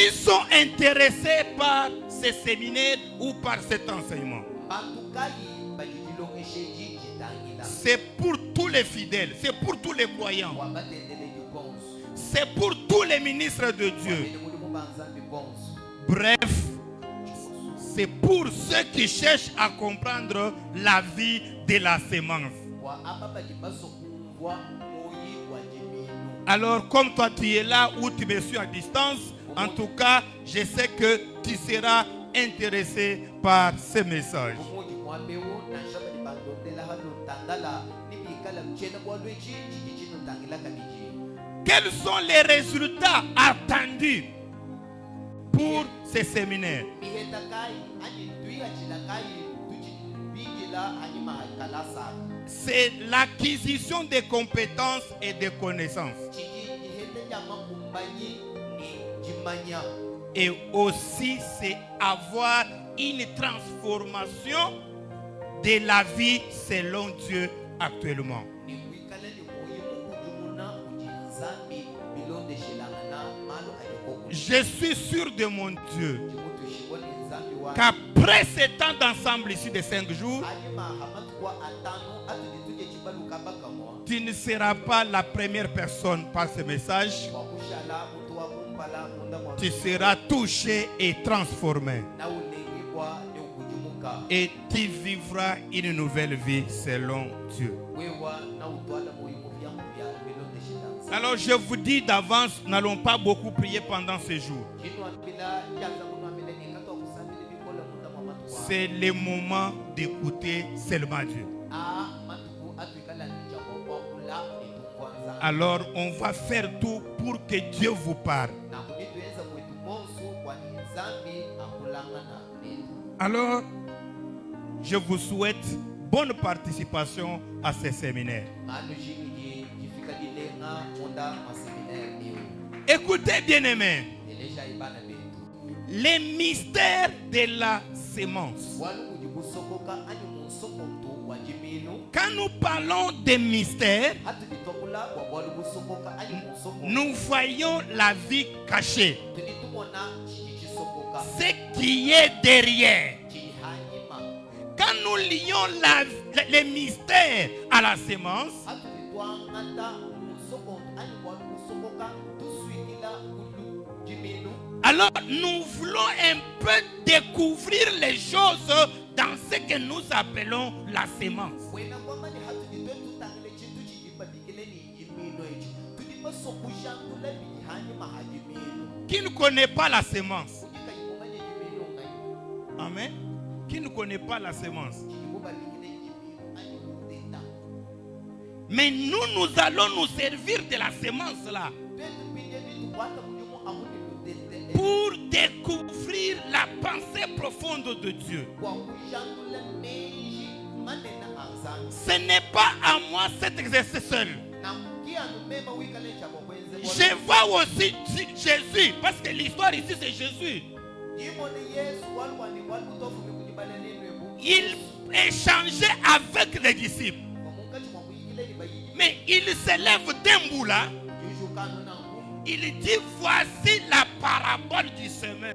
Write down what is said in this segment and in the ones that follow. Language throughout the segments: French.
qui sont intéressés par ces séminaires ou par cet enseignement. C'est pour tous les fidèles, c'est pour tous les croyants, c'est pour tous les ministres de Dieu. Bref, c'est pour ceux qui cherchent à comprendre la vie de la sémence. Alors, comme toi tu es là ou tu me suis à distance, en tout cas, je sais que tu seras intéressé par ce message. Quels sont les résultats attendus pour ces séminaires? C'est l'acquisition des compétences et des connaissances. Et aussi, c'est avoir une transformation de la vie selon Dieu actuellement. Je suis sûr de mon Dieu qu'après ce temps d'ensemble ici de 5 jours, tu ne seras pas la première personne par ce message. Tu seras touché et transformé. Et tu vivras une nouvelle vie selon Dieu. Alors je vous dis d'avance, nous n'allons pas beaucoup prier pendant ce jour. C'est le moment d'écouter seulement Dieu. Alors on va faire tout pour que Dieu vous parle. Alors, je vous souhaite bonne participation à ces séminaires. Écoutez, bien-aimés, les mystères de la sémence. Quand nous parlons des mystères, nous voyons la vie cachée. Ce qui est derrière. Quand nous lions les mystères à la sémence, alors nous voulons un peu découvrir les choses dans ce que nous appelons la sémence. Qui ne connaît pas la sémence? Amen. Qui ne connaît pas la sémence? Mais nous allons nous servir de la sémence là pour découvrir la pensée profonde de Dieu. Ce n'est pas à moi cet exercice seul. Je vois aussi Jésus, parce que l'histoire ici c'est Jésus. Il échangeait avec les disciples. Mais il se lève d'un bout là. Il dit, voici la parabole du semeur.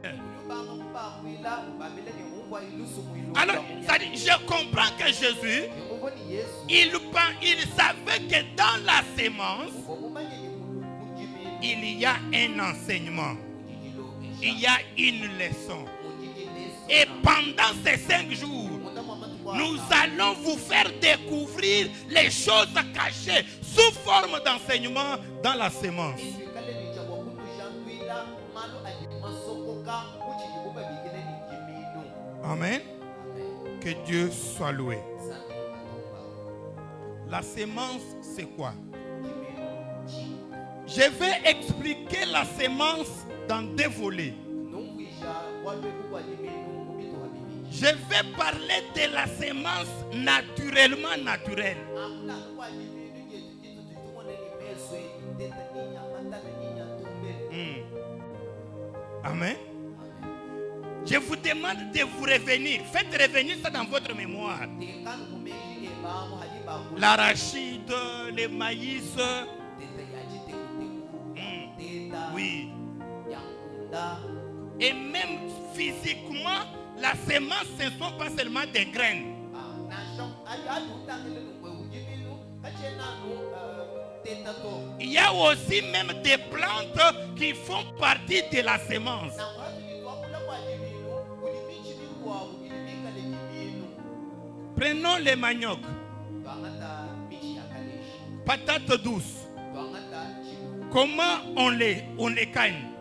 Alors, ça dit, je comprends que Jésus, il savait que dans la sémence, il y a un enseignement. Il y a une leçon. Et pendant ces 5 jours, nous allons vous faire découvrir les choses cachées sous forme d'enseignement dans la sémence. Amen. Que Dieu soit loué. La sémence, c'est quoi? Je vais expliquer la sémence dans 2 volets. Je vais parler de la sémence naturellement naturelle. Amen. Je vous demande de vous revenir. Faites revenir ça dans votre mémoire. L'arachide, le maïs. Oui. Et même physiquement, la semence, ce ne sont pas seulement des graines. Il y a aussi même des plantes qui font partie de la semence. Prenons les maniocs, patates douces. Comment on les gagne?